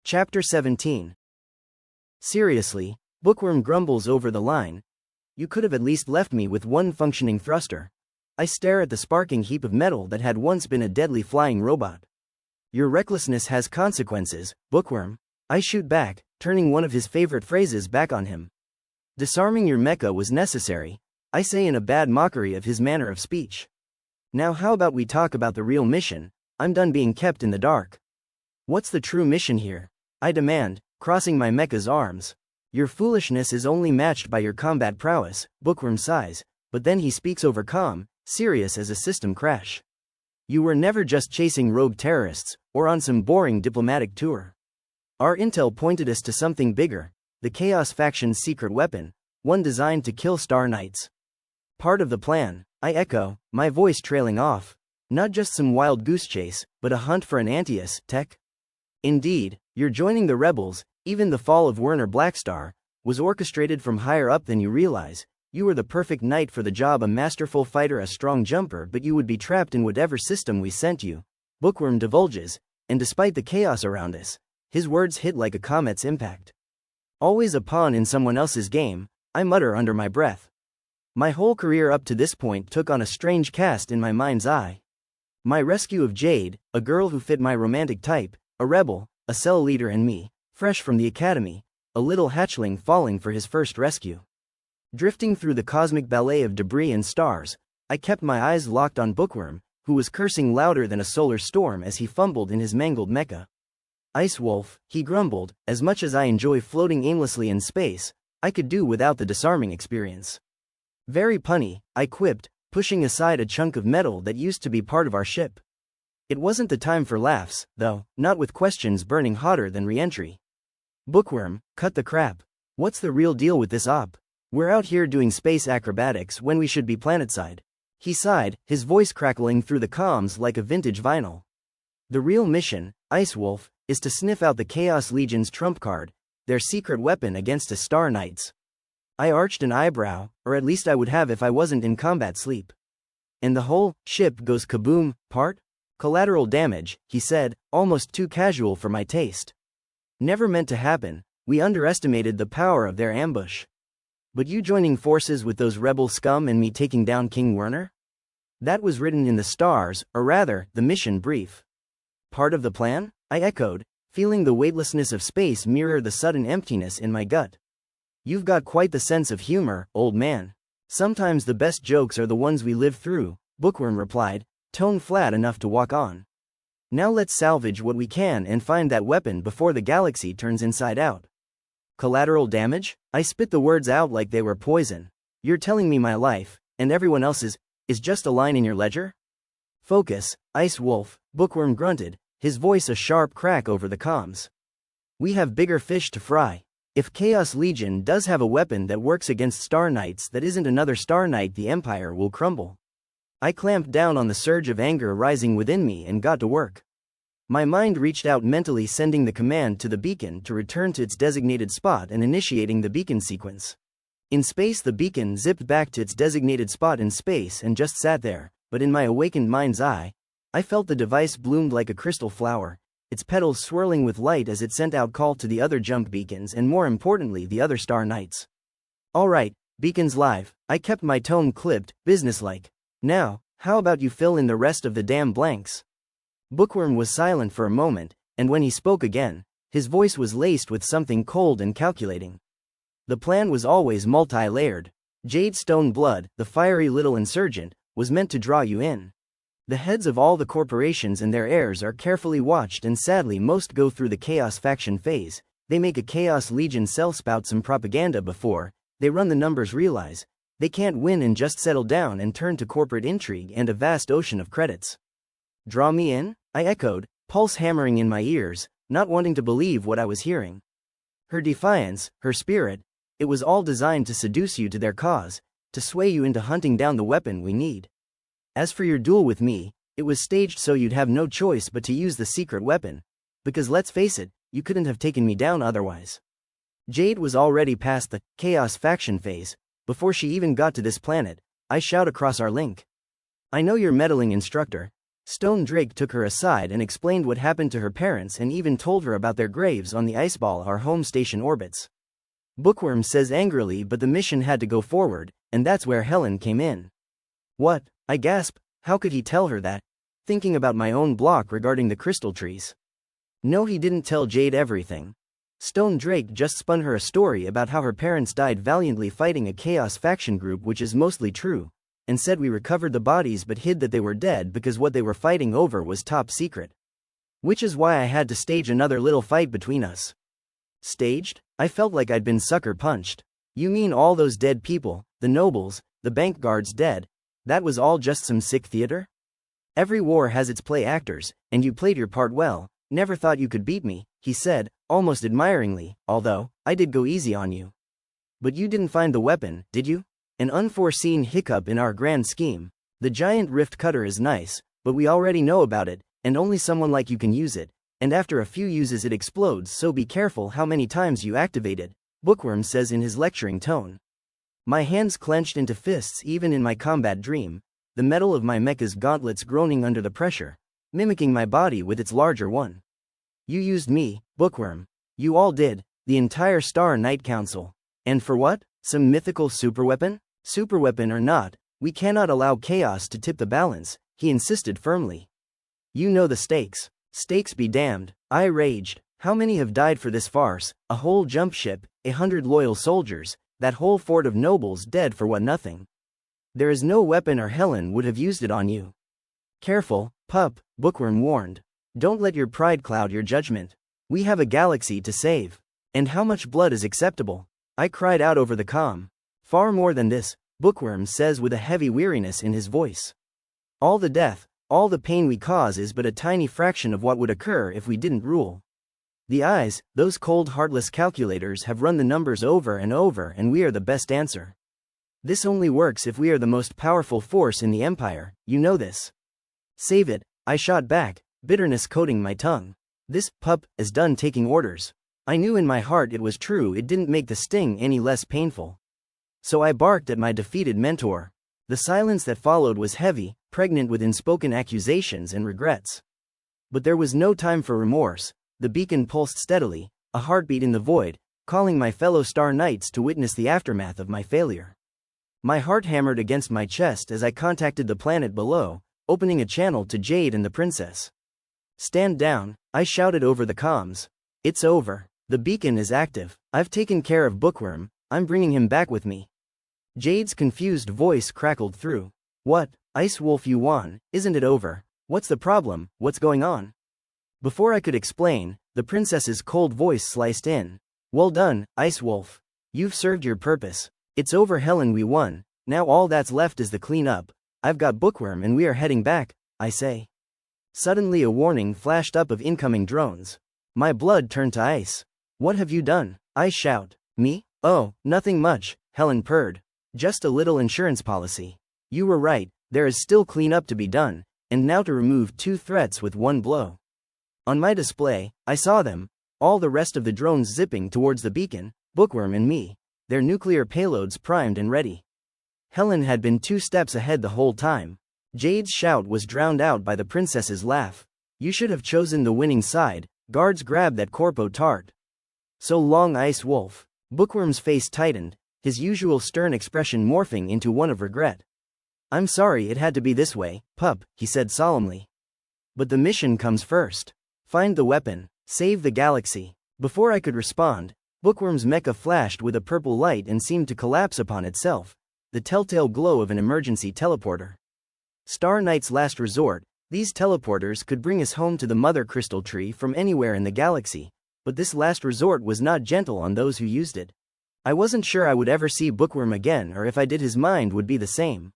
Chapter 17. Seriously, Bookworm grumbles over the line. You could have at least left me with one functioning thruster. I stare at the sparking heap of metal that had once been a deadly flying robot. Your recklessness has consequences, Bookworm. I shoot back, turning one of his favorite phrases back on him. Disarming your mecha was necessary, I say in a bad mockery of his manner of speech. Now how about we talk about the real mission? I'm done being kept in the dark. What's the true mission here? I demand, crossing my mecha's arms. Your foolishness is only matched by your combat prowess, Bookworm sighs, but then he speaks over calm, serious as a system crash. You were never just chasing rogue terrorists, or on some boring diplomatic tour. Our intel pointed us to something bigger, the Chaos Faction's secret weapon, one designed to kill Star Knights. Part of the plan, I echo, my voice trailing off. Not just some wild goose chase, but a hunt for an Antaeus tech. Indeed, you're joining the rebels. Even the fall of Werner Blackstar was orchestrated from higher up than you realize. You were the perfect knight for the job, a masterful fighter, a strong jumper, but you would be trapped in whatever system we sent you. Bookworm divulges, and despite the chaos around us, his words hit like a comet's impact. Always a pawn in someone else's game, I mutter under my breath. My whole career up to this point took on a strange cast in my mind's eye. My rescue of Jade, a girl who fit my romantic type, a rebel, a cell leader, and me, fresh from the academy, a little hatchling falling for his first rescue. Drifting through the cosmic ballet of debris and stars, I kept my eyes locked on Bookworm, who was cursing louder than a solar storm as he fumbled in his mangled mecha. Ice Wolf, he grumbled, as much as I enjoy floating aimlessly in space, I could do without the disarming experience. Very punny, I quipped, pushing aside a chunk of metal that used to be part of our ship. It wasn't the time for laughs, though, not with questions burning hotter than re-entry. Bookworm, cut the crap. What's the real deal with this op? We're out here doing space acrobatics when we should be planetside. He sighed, his voice crackling through the comms like a vintage vinyl. The real mission, Ice Wolf, is to sniff out the Chaos Legion's trump card, their secret weapon against us Star Knights. I arched an eyebrow, or at least I would have if I wasn't in combat sleep. And the whole ship goes kaboom part? Collateral damage, he said, almost too casual for my taste. Never meant to happen, we underestimated the power of their ambush. But you joining forces with those rebel scum and me taking down King Werner? That was written in the stars, or rather, the mission brief. Part of the plan? I echoed, feeling the weightlessness of space mirror the sudden emptiness in my gut. You've got quite the sense of humor, old man. Sometimes the best jokes are the ones we live through, Bookworm replied, tone flat enough to walk on. Now let's salvage what we can and find that weapon before the galaxy turns inside out. Collateral damage? I spit the words out like they were poison. You're telling me my life, and everyone else's, is just a line in your ledger? Focus, Ice Wolf, Bookworm grunted, his voice a sharp crack over the comms. We have bigger fish to fry. If Chaos Legion does have a weapon that works against Star Knights that isn't another Star Knight, the Empire will crumble. I clamped down on the surge of anger rising within me and got to work. My mind reached out mentally, sending the command to the beacon to return to its designated spot and initiating the beacon sequence. In space, the beacon zipped back to its designated spot in space and just sat there, but in my awakened mind's eye, I felt the device bloomed like a crystal flower, its petals swirling with light as it sent out call to the other jump beacons and more importantly the other Star Knights. All right, beacons live, I kept my tone clipped, businesslike. Now, how about you fill in the rest of the damn blanks? Bookworm was silent for a moment, and when he spoke again, his voice was laced with something cold and calculating. The plan was always multi-layered. Jade Stone Blood, the fiery little insurgent, was meant to draw you in. The heads of all the corporations and their heirs are carefully watched, and sadly most go through the Chaos Faction phase. They make a Chaos Legion cell spout some propaganda before they run the numbers, realize they can't win and just settle down and turn to corporate intrigue and a vast ocean of credits. Draw me in? I echoed, pulse hammering in my ears, not wanting to believe what I was hearing. Her defiance, her spirit, it was all designed to seduce you to their cause, to sway you into hunting down the weapon we need. As for your duel with me, it was staged so you'd have no choice but to use the secret weapon, because let's face it, you couldn't have taken me down otherwise. Jade was already past the Chaos Faction phase. Before she even got to this planet, I shout across our link. I know your meddling instructor, Stone Drake took her aside and explained what happened to her parents and even told her about their graves on the iceball our home station orbits. Bookworm says angrily, but the mission had to go forward, and that's where Helen came in. What? I gasp. How could he tell her that? Thinking about my own block regarding the crystal trees. No, he didn't tell Jade everything. Stone Drake just spun her a story about how her parents died valiantly fighting a chaos faction group, which is mostly true, and said we recovered the bodies but hid that they were dead because what they were fighting over was top secret. Which is why I had to stage another little fight between us. Staged? I felt like I'd been sucker punched. You mean all those dead people, the nobles, the bank guards dead? That was all just some sick theater? Every war has its play actors, and you played your part well. Never thought you could beat me, he said, almost admiringly, although I did go easy on you. But you didn't find the weapon, did you? An unforeseen hiccup in our grand scheme. The giant rift cutter is nice, but we already know about it, and only someone like you can use it, and after a few uses it explodes, so be careful how many times you activate it, Bookworm says in his lecturing tone. My hands clenched into fists even in my combat dream, the metal of my mecha's gauntlets groaning under the pressure, mimicking my body with its larger one. You used me, Bookworm. You all did, the entire Star Knight Council. And for what? Some mythical superweapon? Superweapon or not, we cannot allow chaos to tip the balance, he insisted firmly. You know the stakes. Stakes be damned, I raged. How many have died for this farce? A whole jump ship, 100 loyal soldiers, that whole fort of nobles dead for what nothing. There is no weapon or Helen would have used it on you. Careful, pup, Bookworm warned. Don't let your pride cloud your judgment. We have a galaxy to save. And how much blood is acceptable? I cried out over the comm. Far more than this, Bookworm says with a heavy weariness in his voice. All the death, all the pain we cause is but a tiny fraction of what would occur if we didn't rule. The eyes, those cold heartless calculators have run the numbers over and over, and we are the best answer. This only works if we are the most powerful force in the Empire, you know this. Save it, I shot back, bitterness coating my tongue. This pup is done taking orders. I knew in my heart it was true, it didn't make the sting any less painful. So I barked at my defeated mentor. The silence that followed was heavy, pregnant with unspoken accusations and regrets. But there was no time for remorse. The beacon pulsed steadily, a heartbeat in the void, calling my fellow Star Knights to witness the aftermath of my failure. My heart hammered against my chest as I contacted the planet below, opening a channel to Jade and the princess. Stand down, I shouted over the comms. It's over. The beacon is active. I've taken care of Bookworm, I'm bringing him back with me. Jade's confused voice crackled through. What, Ice Wolf, you won, isn't it over? What's the problem, what's going on? Before I could explain, the princess's cold voice sliced in. Well done, Ice Wolf. You've served your purpose. It's over, Helen, we won. Now all that's left is the cleanup. I've got Bookworm and we are heading back, I say. Suddenly a warning flashed up of incoming drones. My blood turned to ice. What have you done? I shout. Me? Oh, nothing much, Helen purred. Just a little insurance policy. You were right, there is still cleanup to be done, and now to remove 2 threats with 1 blow. On my display, I saw them, all the rest of the drones zipping towards the beacon, Bookworm and me, their nuclear payloads primed and ready. Helen had been 2 steps ahead the whole time. Jade's shout was drowned out by the princess's laugh. You should have chosen the winning side, guards grabbed that corpo tart. So long, Ice Wolf. Bookworm's face tightened, his usual stern expression morphing into one of regret. I'm sorry it had to be this way, pup, he said solemnly. But the mission comes first. Find the weapon, save the galaxy. Before I could respond, Bookworm's mecha flashed with a purple light and seemed to collapse upon itself, the telltale glow of an emergency teleporter. Star Knight's last resort, these teleporters could bring us home to the Mother Crystal Tree from anywhere in the galaxy, but this last resort was not gentle on those who used it. I wasn't sure I would ever see Bookworm again, or if I did his mind would be the same.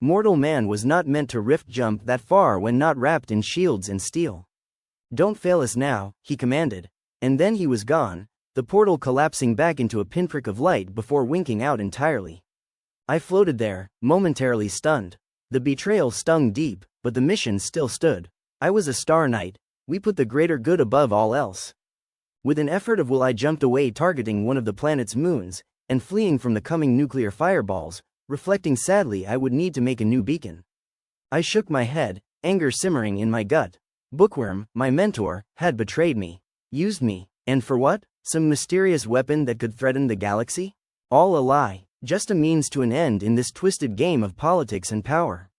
Mortal man was not meant to rift jump that far when not wrapped in shields and steel. Don't fail us now, he commanded. And then he was gone, the portal collapsing back into a pinprick of light before winking out entirely. I floated there, momentarily stunned. The betrayal stung deep, but the mission still stood. I was a Star Knight. We put the greater good above all else. With an effort of will, I jumped away, targeting one of the planet's moons, and fleeing from the coming nuclear fireballs, reflecting sadly I would need to make a new beacon. I shook my head, anger simmering in my gut. Bookworm, my mentor, had betrayed me. Used me. And for what? Some mysterious weapon that could threaten the galaxy? All a lie. Just a means to an end in this twisted game of politics and power.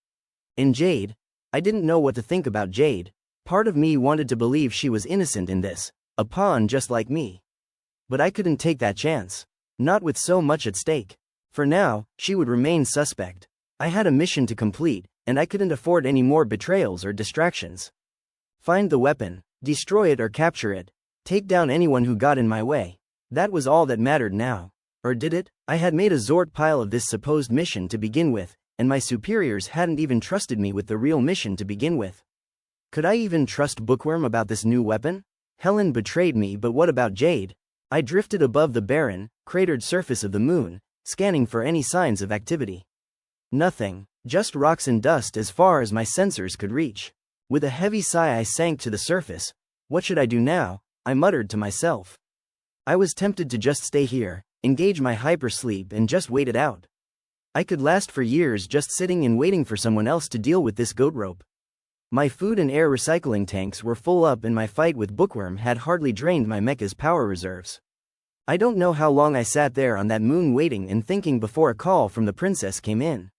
And Jade? I didn't know what to think about Jade. Part of me wanted to believe she was innocent in this, a pawn just like me. But I couldn't take that chance. Not with so much at stake. For now, she would remain suspect. I had a mission to complete, and I couldn't afford any more betrayals or distractions. Find the weapon, destroy it or capture it, take down anyone who got in my way. That was all that mattered now. Or did it? I had made a Zort pile of this supposed mission to begin with, and my superiors hadn't even trusted me with the real mission to begin with. Could I even trust Bookworm about this new weapon? Helen betrayed me, but what about Jade? I drifted above the barren, cratered surface of the moon, scanning for any signs of activity. Nothing, just rocks and dust as far as my sensors could reach. With a heavy sigh I sank to the surface. What should I do now? I muttered to myself. I was tempted to just stay here, engage my hypersleep and just wait it out. I could last for years just sitting and waiting for someone else to deal with this goat rope. My food and air recycling tanks were full up and my fight with Bookworm had hardly drained my mecha's power reserves. I don't know how long I sat there on that moon waiting and thinking before a call from the princess came in.